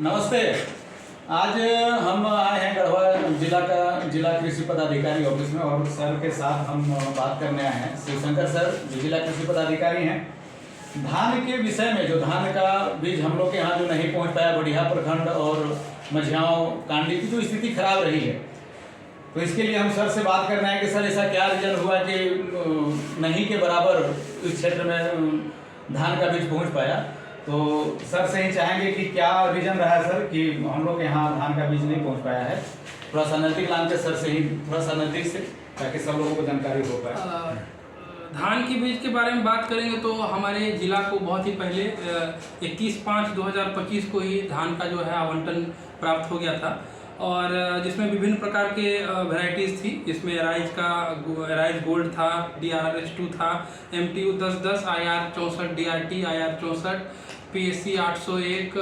नमस्ते। आज हम आए हैं गढ़वा जिला कृषि पदाधिकारी ऑफिस में और सर के साथ हम बात करने आए हैं। शिवशंकर सर जो जिला कृषि पदाधिकारी हैं, धान के विषय में जो धान का बीज हम लोग के यहाँ जो नहीं पहुँच पाया, बढ़िया प्रखंड और मझियाओं कांडी की जो स्थिति खराब रही है, तो इसके लिए हम सर से बात करना है कि सर ऐसा क्या रीजन हुआ कि नहीं के बराबर इस क्षेत्र में धान का बीज पहुँच पाया। तो सर से ही चाहेंगे कि क्या रीजन रहा है सर कि हम लोग यहाँ धान का बीज नहीं पहुँच पाया है। थोड़ा सा नज़दीक लान के सर से ही थोड़ा सा नज़दीक से, ताकि सब लोगों को जानकारी हो पाए। धान के बीज के बारे में बात करेंगे तो हमारे जिला को बहुत ही पहले 21/5/2025 को ही धान का जो है आवंटन प्राप्त हो गया था, और जिसमें विभिन्न प्रकार के वैरायटीज़ थी, जिसमें राइज गोल्ड था, DRS2 था, MTU 1010, IR 64, DRT IR 64, PSC 801,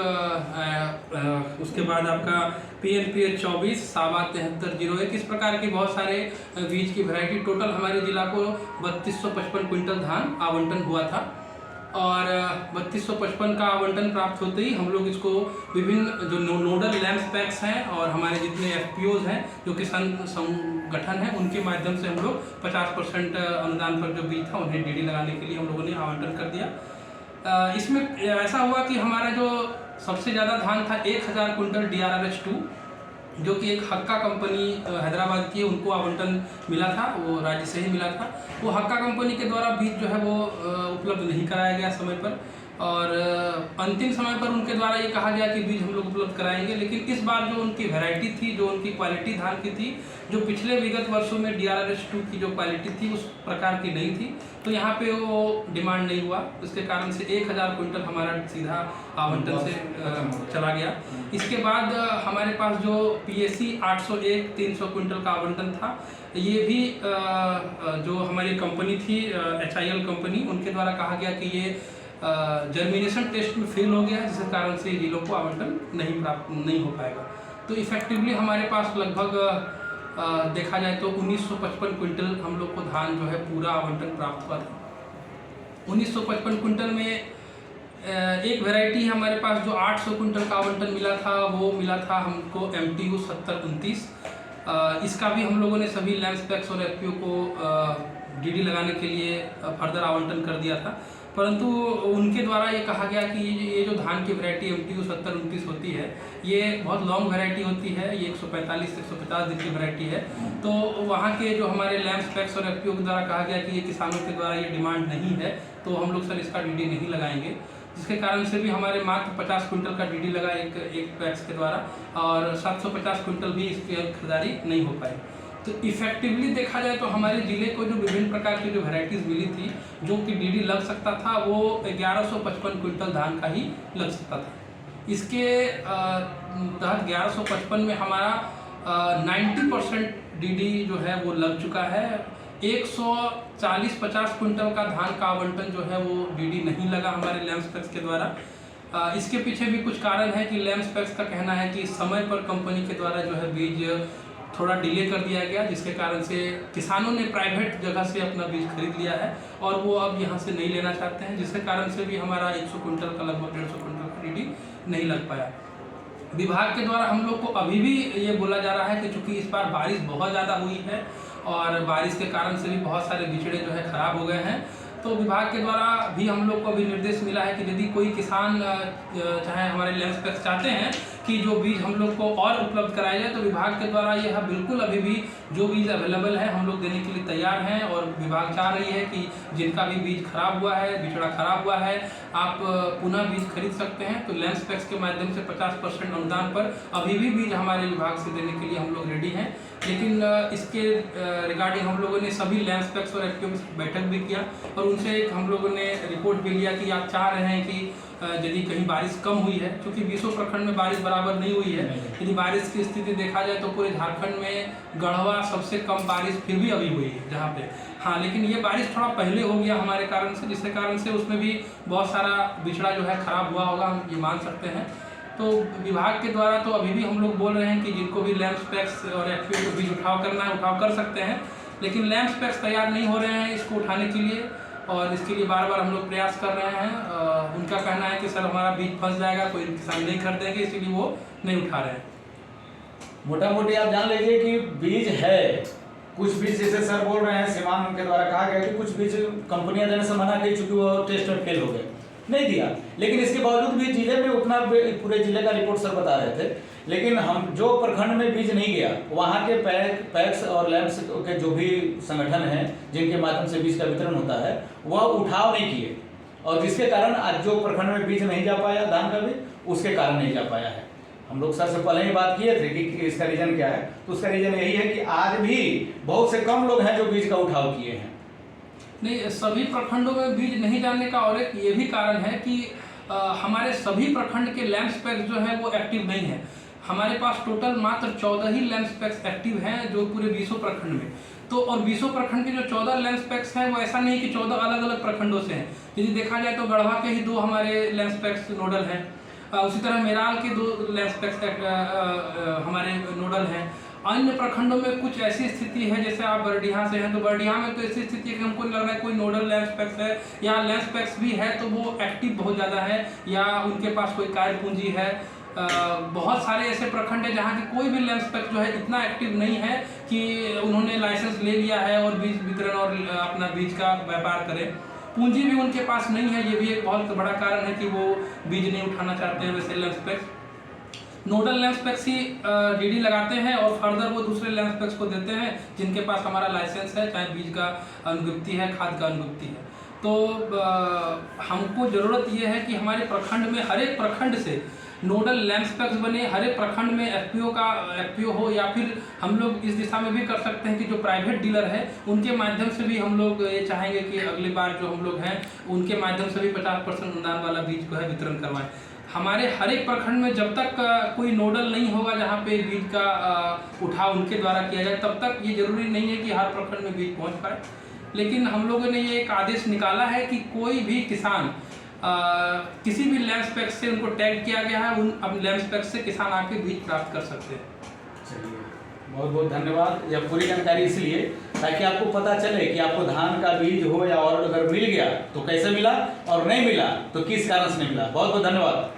उसके बाद आपका PNPH 24, सावा 7301, इस प्रकार के बहुत सारे बीज की वैरायटी। टोटल हमारे जिला को 3255 क्विंटल धान आवंटन हुआ था, और 3255 का आवंटन प्राप्त होते ही हम लोग इसको विभिन्न जो नोडल लैंड स्पेक्स हैं और हमारे जितने FPOs हैं जो किसान संगठन हैं, उनके माध्यम से हम लोग 50% अनुदान पर जो बीज था उन्हें DD लगाने के लिए हम लोगों ने आवंटन कर दिया। इसमें ऐसा हुआ कि हमारा जो सबसे ज़्यादा धान था 1000 क्विंटल DRS2, जो कि एक हक्का कंपनी हैदराबाद की, उनको आवंटन मिला था, वो राज्य से ही मिला था। वो हक्का कंपनी के द्वारा बीज जो है वो उपलब्ध नहीं कराया गया समय पर, और अंतिम समय पर उनके द्वारा ये कहा गया कि बीज हम लोग उपलब्ध कराएंगे। लेकिन इस बार जो उनकी वैरायटी थी, जो उनकी क्वालिटी धान की थी, जो पिछले विगत वर्षों में DRS2 की जो क्वालिटी थी उस प्रकार की नहीं थी, तो यहाँ पे वो डिमांड नहीं हुआ। इसके कारण से 1000 क्विंटल हमारा सीधा आवंटन से चला गया। इसके बाद हमारे पास जो PSC 801 300 क्विंटल का आवंटन था, ये भी जो हमारी कंपनी थी HIL कंपनी, उनके द्वारा कहा गया कि ये जर्मिनेशन टेस्ट में फेल हो गया, जिसके कारण से जिलों को आवंटन नहीं हो पाएगा। तो इफेक्टिवली हमारे पास लगभग देखा जाए तो 1955 क्विंटल हम लोग को धान जो है पूरा आवंटन प्राप्त हुआ था। 1955 क्विंटल में एक वैरायटी हमारे पास जो 800 क्विंटल का आवंटन मिला था, वो मिला था हमको MTU 7029। इसका भी हम लोगों ने सभी लैंड स्पेक्स और FPO को DD लगाने के लिए फर्दर आवंटन कर दिया था, परंतु उनके द्वारा ये कहा गया कि ये जो धान की वैरायटी MTU 7029 होती है, ये बहुत लॉन्ग वैरायटी होती है, ये 145 से 150 दिन की वैरायटी है। तो वहाँ के जो हमारे लैंड स्पेक्स और FPO के द्वारा कहा गया कि ये किसानों के द्वारा ये डिमांड नहीं है, तो हम लोग सर इसका DD नहीं लगाएंगे, जिसके कारण से भी हमारे मात्र 50 क्विंटल का DD लगा एक पैक्स के द्वारा, और 750 क्विंटल भी इसकी खरीदारी नहीं हो पाई। तो इफेक्टिवली देखा जाए तो हमारे ज़िले को जो विभिन्न प्रकार की जो वैरायटीज़ मिली थी, जो कि DD लग सकता था, वो 1155 क्विंटल धान का ही लग सकता था। इसके तहत 1155 में हमारा 90% DD जो है वो लग चुका है। 140-50 क्विंटल का धान का आवंटन जो है वो DD नहीं लगा हमारे लैंड स्पेक्स के द्वारा। इसके पीछे भी कुछ कारण है कि लैंड स्पेक्स का कहना है कि समय पर कंपनी के द्वारा जो है बीज थोड़ा डिले कर दिया गया, जिसके कारण से किसानों ने प्राइवेट जगह से अपना बीज खरीद लिया है और वो अब यहाँ से नहीं लेना चाहते हैं, जिसके कारण से भी हमारा 100 क्विंटल का लगभग 150 क्विंटल का DD नहीं लग पाया। विभाग के द्वारा हम लोग को अभी भी ये बोला जा रहा है कि चूँकि इस बार बारिश बहुत ज़्यादा हुई है और बारिश के कारण से भी बहुत सारे बिचड़े जो है ख़राब हो गए हैं, तो विभाग के द्वारा भी हम लोग को अभी निर्देश मिला है कि यदि कोई किसान चाहे हमारे लैंड स्पेक्स चाहते हैं कि जो बीज हम लोग को और उपलब्ध कराया जाए, तो विभाग के द्वारा यह बिल्कुल अभी भी जो बीज अवेलेबल है हम लोग देने के लिए तैयार हैं। और विभाग चाह रही है कि जिनका भी बीज खराब हुआ है, बिचड़ा खराब हुआ है, आप पुनः बीज खरीद सकते हैं। तो लैंड स्पेक्स के माध्यम से 50% अनुदान पर अभी भी बीज हमारे विभाग से देने के लिए हम लोग रेडी हैं। लेकिन इसके रिगार्डिंग हम लोगों ने सभी लैंड स्पेक्स और FPO की बैठक भी किया और उनसे एक हम लोगों ने रिपोर्ट भी लिया कि आप चाह रहे हैं कि यदि कहीं बारिश कम हुई है, क्योंकि 20 प्रखंड में बारिश बराबर नहीं हुई है, यदि बारिश की स्थिति देखा जाए तो पूरे झारखंड में गढ़वा सबसे कम बारिश फिर भी अभी हुई है जहाँ पे। हाँ, लेकिन ये बारिश थोड़ा पहले हो गया हमारे कारण से, जिसके कारण से उसमें भी बहुत सारा बिचड़ा जो है ख़राब हुआ होगा, हम ये मान सकते हैं। तो विभाग के द्वारा तो अभी भी हम लोग बोल रहे हैं कि जिनको भी लैंड स्पेक्स और FPO को बीज उठाव करना है, उठाव कर सकते हैं, लेकिन लैंड स्पेक्स तैयार नहीं हो रहे हैं इसको उठाने के लिए। और इसके लिए बार बार हम लोग प्रयास कर रहे हैं। उनका कहना है कि सर हमारा बीज फंस जाएगा, कोई किसान नहीं खरीदेंगे, इसीलिए वो नहीं उठा रहे हैं। मोटा मोटी आप जान लीजिए कि बीज है, कुछ बीज जैसे सर बोल रहे हैं, सीमान उनके द्वारा कहा गया कि कुछ बीज कंपनियां देने से मना की चूंकि वो टेस्ट में फेल हो गए, नहीं दिया। लेकिन इसके बावजूद भी जिले में उतना पूरे जिले का रिपोर्ट सर बता रहे थे, लेकिन हम जो प्रखंड में बीज नहीं गया वहाँ के पैक्स और लैंप्स के जो भी संगठन हैं जिनके माध्यम से बीज का वितरण होता है वह उठाव नहीं किए, और जिसके कारण आज जो प्रखंड में बीज नहीं जा पाया धान का भी, उसके कारण नहीं जा पाया है। हम लोग सर से पहले ही बात किए थे कि इसका रीजन क्या है, तो उसका रीजन यही है कि आज भी बहुत से कम लोग हैं जो बीज का उठाव किए हैं। नहीं, सभी प्रखंडों में बीज नहीं जाने का और एक ये भी कारण है कि हमारे सभी प्रखंड के लैंड स्पेक्स जो है वो एक्टिव नहीं है। हमारे पास टोटल मात्र 14 ही लैंड स्पेक्स एक्टिव हैं जो पूरे 20 प्रखंड में। तो और 20 प्रखंड के जो 14 लैंड स्पेक्स हैं वो ऐसा नहीं कि 14 अलग अलग प्रखंडों से हैं। यदि देखा जाए तो गढ़वा के ही 2 हमारे लैंड स्पेक्स नोडल हैं, उसी तरह मेराल के 2 लैंड स्पेक्स हमारे नोडल हैं। अन्य प्रखंडों में कुछ ऐसी स्थिति है, जैसे आप बरडीहा से हैं तो बरडीहा में तो ऐसी स्थिति है कि हमको लग रहा है कोई नोडल लैंड स्पेक्स है या लैंड स्पेक्स भी है तो वो एक्टिव बहुत ज़्यादा है या उनके पास कोई कार्य पूंजी है। बहुत सारे ऐसे प्रखंड है जहाँ की कोई भी लैंड स्पेक्स जो है इतना एक्टिव नहीं है कि उन्होंने लाइसेंस ले लिया है और बीज वितरण और अपना बीज का व्यापार करें। पूंजी भी उनके पास नहीं है, ये भी एक बहुत बड़ा कारण है कि वो बीज नहीं उठाना चाहते हैं। वैसे land specs nodal land specs ही डीडी लगाते हैं और फर्दर वो दूसरे लैंड स्पेक्स को देते हैं जिनके पास हमारा लाइसेंस है, चाहे बीज का अनुगुप्ति है, खाद का अनुगुप्ति है। तो हमको ज़रूरत ये है कि हमारे प्रखंड में हर एक प्रखंड से नोडल लैंड स्पेक्स बने, हर एक प्रखंड में एफपीओ हो, या फिर हम लोग इस दिशा में भी कर सकते हैं कि जो प्राइवेट डीलर है उनके माध्यम से भी हम लोग ये चाहेंगे कि अगली बार जो हम लोग हैं उनके माध्यम से भी 50% अनुदान वाला बीज को है वितरण करवाएं। हमारे हर एक प्रखंड में जब तक कोई नोडल नहीं होगा जहाँ पे बीज का उठाव उनके द्वारा किया जाए, तब तक ये जरूरी नहीं है कि हर प्रखंड में बीज पहुँच पाए। लेकिन हम लोगों ने ये एक आदेश निकाला है कि कोई भी किसान किसी भी लैंड स्पेक्स से उनको टैग किया गया है, उन अब लैंड स्पेक्स से किसान आके बीज प्राप्त कर सकते हैं। चलिए, बहुत बहुत धन्यवाद। यह पूरी जानकारी इसलिए ताकि आपको पता चले कि आपको धान का बीज हो या और अगर मिल गया तो कैसे मिला और नहीं मिला तो किस कारण से नहीं मिला। बहुत बहुत धन्यवाद।